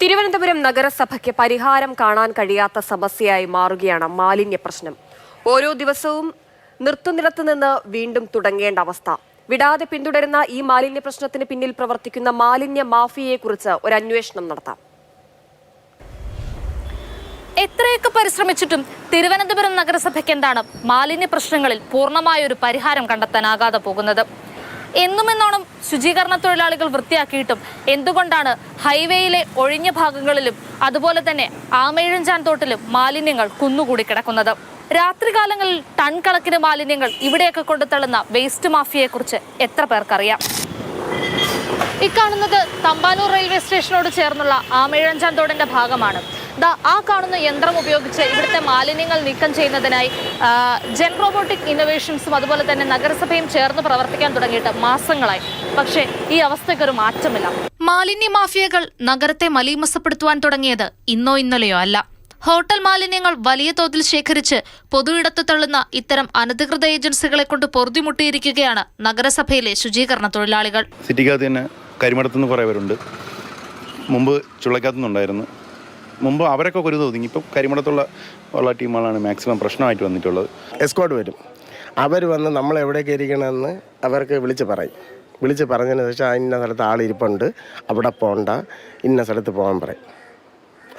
തിരുവനന്തപുരം നഗരസഭയ്ക്ക് പരിഹാരം കാണാൻ കഴിയാത്ത സമസ്യയായി മാറുകയാണ് മാലിന്യ പ്രശ്നം. ഓരോ ദിവസവും നിർത്തുന്നിടത്ത് നിന്ന് വീണ്ടും തുടങ്ങേണ്ട അവസ്ഥ. വിടാതെ പിന്തുടരുന്ന ഈ മാലിന്യ പ്രശ്നത്തിന് പിന്നിൽ പ്രവർത്തിക്കുന്ന മാലിന്യ മാഫിയയെക്കുറിച്ച് ഒരു അന്വേഷണം നടത്താം. എത്രയൊക്കെ പരിശ്രമിച്ചിട്ടും തിരുവനന്തപുരം നഗരസഭയ്ക്ക് എന്താണ് മാലിന്യ പ്രശ്നങ്ങളിൽ പൂർണ്ണമായൊരു പരിഹാരം കണ്ടെത്താനാകാതെ പോകുന്നത്? എന്നുമെന്നോണം ശുചീകരണ തൊഴിലാളികൾ വൃത്തിയാക്കിയിട്ടും എന്തുകൊണ്ടാണ് ഹൈവേയിലെ ഒഴിഞ്ഞ ഭാഗങ്ങളിലും അതുപോലെ തന്നെ ആമയിഴഞ്ചാൻ തോട്ടിലും മാലിന്യങ്ങൾ കുന്നുകൂടി കിടക്കുന്നത്? രാത്രികാലങ്ങളിൽ ടൺ കണക്കിന് മാലിന്യങ്ങൾ ഇവിടെയൊക്കെ കൊണ്ടുതള്ളുന്ന വേസ്റ്റ് മാഫിയയെക്കുറിച്ച് എത്ര പേർക്കറിയാം? ഇക്കാണുന്നത് തമ്പാനൂർ റെയിൽവേ സ്റ്റേഷനോട് ചേർന്നുള്ള ആമയിഴഞ്ചാൻ തോടിന്റെ ഭാഗമാണ്. ആ കാണുന്ന യന്ത്രം ഉപയോഗിച്ച് ഇവിടുത്തെ മാലിന്യങ്ങൾ നീക്കം ചെയ്യുന്നതിനായി ജെൻ റോബോട്ടിക് ഇന്നോവേഷൻസും അതുപോലെ തന്നെ നഗരസഭയും ചേർന്ന് പ്രവർത്തിക്കാൻ തുടങ്ങിയിട്ട് മാസങ്ങളായി. പക്ഷേ ഈ അവസ്ഥയ്ക്കൊരു മാറ്റമില്ല. മാലിന്യ മാഫിയകൾ നഗരത്തെ മലീമസപ്പെടുത്തുവാൻ തുടങ്ങിയത് ഇന്നോ ഇന്നലെയോ അല്ല. ഹോട്ടൽ മാലിന്യങ്ങൾ വലിയ തോതിൽ ശേഖരിച്ച് പൊതുയിടത്ത് തള്ളുന്ന ഇത്തരം അനധികൃത ഏജൻസികളെ കൊണ്ട് പൊറുതിമുട്ടിയിരിക്കുകയാണ് നഗരസഭയിലെ ശുചീകരണ തൊഴിലാളികൾ. സിറ്റിക്കകത്ത് തന്നെ കരിമടത്തുനിന്ന് കുറേ പേരുണ്ട്. മുമ്പ് ചുള്ളക്കകത്തുനിന്നുണ്ടായിരുന്നു. മുമ്പ് അവരൊക്കെ ഒരു തോന്നി. ഇപ്പം കരിമടത്തുള്ള ടീമുകളാണ് മാക്സിമം പ്രശ്നമായിട്ട് വന്നിട്ടുള്ളത്. എസ്കോർട്ട് വരും. അവർ വന്ന് നമ്മൾ എവിടേക്ക് ഇരിക്കണമെന്ന് അവർക്ക് വിളിച്ച് പറയും. വിളിച്ച് പറഞ്ഞതിന് ശേഷം ഇന്ന സ്ഥലത്ത് ആളിരിപ്പുണ്ട്, അവിടെ പോകണ്ട, ഇന്ന സ്ഥലത്ത് പോകാൻ പറയും.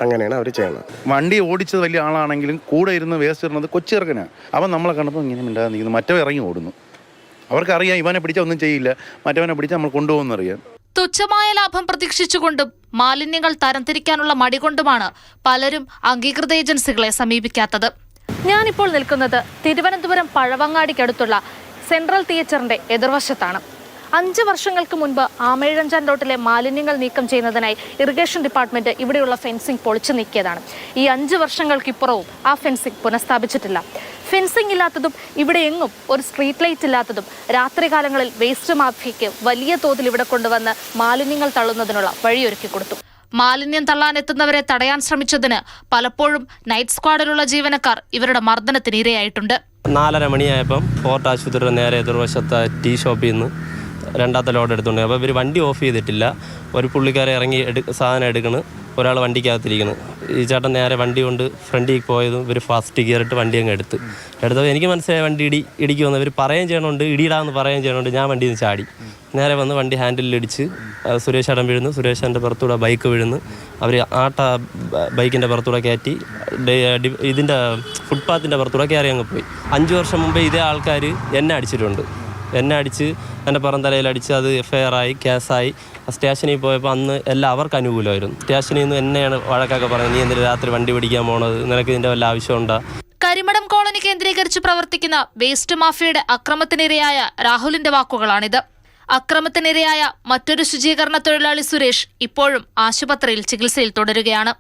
അങ്ങനെയാണ് അവർ ചെയ്യുന്നത്. വണ്ടി ഓടിച്ചത് വലിയ ആളാണെങ്കിലും കൂടെ ഇരുന്ന് വേസ്റ്റ് ഇടുന്നത് കൊച്ചിറക്കനാണ്. അവൻ നമ്മളെ കണ്ടപ്പോൾ ഇങ്ങനെ മിണ്ടാതെ നിൽക്കുന്നു. മറ്റവൻ ഇറങ്ങി ഓടുന്നു. അവർക്കറിയാം ഇവനെ പിടിച്ചാൽ ഒന്നും ചെയ്യില്ല, മറ്റവനെ പിടിച്ചാൽ നമ്മൾ കൊണ്ടുപോകുന്നറിയാം. തുച്ഛമായ ലാഭം പ്രതീക്ഷിച്ചുകൊണ്ടും മാലിന്യങ്ങൾ തരംതിരിക്കാനുള്ള മടി കൊണ്ടുമാണ് പലരും അംഗീകൃത ഏജൻസികളെ സമീപിക്കാത്തത്. ഞാനിപ്പോൾ നിൽക്കുന്നത് തിരുവനന്തപുരം പഴവങ്ങാടിക്കടുത്തുള്ള സെൻട്രൽ തിയേറ്ററിന്റെ എതിർവശത്താണ്. 5 വർഷങ്ങൾക്ക് മുൻപ് ആമയിഴഞ്ചാൻ തോട്ടിലെ മാലിന്യങ്ങൾ നീക്കം ചെയ്യുന്നതിനായി ഇറിഗേഷൻ ഡിപ്പാർട്ട്മെന്റ് ഇവിടെയുള്ള ഫെൻസിംഗ് പൊളിച്ചു നീക്കിയതാണ്. ഈ 5 വർഷങ്ങൾക്കിപ്പുറവും ആ ഫെൻസിംഗ് പുനഃസ്ഥാപിച്ചിട്ടില്ല. ഫെൻസിംഗ് ഇല്ലാത്തതും ഇവിടെ എങ്ങും ഒരു സ്ട്രീറ്റ് ലൈറ്റ് ഇല്ലാത്തതും രാത്രികാലങ്ങളിൽ വേസ്റ്റ് മാഫിയയ്ക്ക് വലിയ തോതിൽ ഇവിടെ കൊണ്ടുവന്ന് മാലിന്യങ്ങൾ തള്ളുന്നതിനുള്ള വഴിയൊരുക്കി കൊടുത്തു. മാലിന്യം തള്ളാനെത്തുന്നവരെ തടയാൻ ശ്രമിച്ചതിന് പലപ്പോഴും നൈറ്റ് സ്ക്വാഡിലുള്ള ജീവനക്കാർ ഇവരുടെ മർദ്ദനത്തിന് ഇരയായിട്ടുണ്ട്. 4:30 മണിയായപ്പം ഫോർട്ട് ആശുപത്രിയുടെ നേരെ എതിർവശത്തെ ടീ ഷോപ്പിൽ നിന്ന് രണ്ടാമത്തെ ലോഡ് എടുത്തുകൊണ്ട്. അപ്പോൾ ഇവർ വണ്ടി ഓഫ് ചെയ്തിട്ടില്ല. ഒരു പുള്ളിക്കാരെ ഇറങ്ങി സാധനം എടുക്കണ്, ഒരാൾ വണ്ടിക്കകത്തിരിക്കുന്നു. ഈ ചേട്ടൻ നേരെ വണ്ടി കൊണ്ട് ഫ്രണ്ടിൽ പോയതും ഇവർ ഫാസ്റ്റ് കയറിയിട്ട് വണ്ടി അങ്ങ് എടുത്തപ്പോൾ എനിക്ക് മനസ്സിലായ വണ്ടി ഇടിക്കുമെന്ന്. ഇവർ പറയുകയും ചെയ്യണമുണ്ട്, ഇടിയിടാമെന്ന് പറയുകയും ചെയ്യണമുണ്ട്. ഞാൻ വണ്ടിയിൽ നിന്ന് ചാടി നേരെ വന്ന് വണ്ടി ഹാൻഡിലിടിച്ച് സുരേഷ് ചേട്ടൻ വീഴുന്നു. സുരേഷിൻ്റെ പുറത്തൂടെ ബൈക്ക് വീഴുന്നു. അവർ ബൈക്കിൻ്റെ പുറത്തൂടെ കയറ്റി ഇതിൻ്റെ ഫുട്പാത്തിൻ്റെ പുറത്തൂടെ കയറി അങ്ങ് പോയി. 5 വർഷം മുമ്പേ ഇതേ ആൾക്കാർ എന്നെ അടിച്ചിട്ടുണ്ട്. എന്നെ അടിച്ച് എൻ്റെ പുറംതലയിലടിച്ച് അത് FIR ആയി, കേസായി. സ്റ്റേഷനിൽ പോയപ്പോൾ അന്ന് എല്ലാം അവർക്ക് അനുകൂലമായിരുന്നു. സ്റ്റേഷനിൽ നിന്ന് എന്നെയാണ് വഴക്കൊക്കെ പറഞ്ഞത്, നീ എന്തിനാ രാത്രി വണ്ടി പിടിക്കാൻ പോണത്, നിനക്ക് ഇതിൻ്റെ വല്ല ആവശ്യമുണ്ടോ? കരിമടം കോളനി കേന്ദ്രീകരിച്ച് പ്രവർത്തിക്കുന്ന വേസ്റ്റ് മാഫിയയുടെ അക്രമത്തിനിരയായ രാഹുലിന്റെ വാക്കുകളാണിത്. അക്രമത്തിനിരയായ മറ്റൊരു ശുചീകരണ തൊഴിലാളി സുരേഷ് ഇപ്പോഴും ആശുപത്രിയിൽ ചികിത്സയിൽ തുടരുകയാണ്.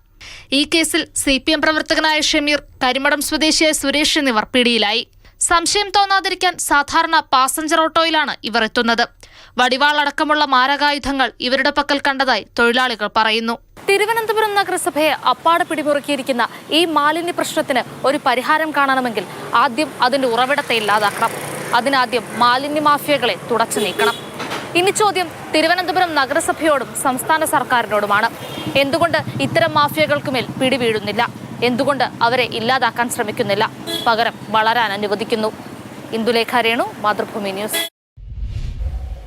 ഈ കേസിൽ CPM പ്രവർത്തകനായ ഷമീർ, കരിമടം സ്വദേശിയായ സുരേഷ് എന്നിവർ പിടിയിലായി. സംശയം തോന്നാതിരിക്കാൻ സാധാരണ പാസഞ്ചർ ഓട്ടോയിലാണ് ഇവർ എത്തുന്നത്. വടിവാളടക്കമുള്ള മാരകായുധങ്ങൾ ഇവരുടെ പക്കൽ കണ്ടതായി തൊഴിലാളികൾ പറയുന്നു. തിരുവനന്തപുരം നഗരസഭയെ അപ്പാടെ പിടിമുറുക്കിയിരിക്കുന്ന ഈ മാലിന്യ പ്രശ്നത്തിന് ഒരു പരിഹാരം കാണണമെങ്കിൽ ആദ്യം അതിന്റെ ഉറവിടത്തെ ഇല്ലാതാക്കണം. അതിനാദ്യം മാലിന്യ മാഫിയകളെ തുടച്ചു നീക്കണം. ഇനി ചോദ്യം തിരുവനന്തപുരം നഗരസഭയോടും സംസ്ഥാന സർക്കാരിനോടുമാണ്. എന്തുകൊണ്ട് ഇത്തരം മാഫിയകൾക്ക് മേൽ പിടിവീഴുന്നില്ല? എന്തുകൊണ്ട് അവരെ ഇല്ലാതാക്കാൻ ശ്രമിക്കുന്നില്ല, പകരം വളരാൻ അനുവദിക്കുന്നു? ഇന്ദുലേഖ രേണു, മാതൃഭൂമി ന്യൂസ്.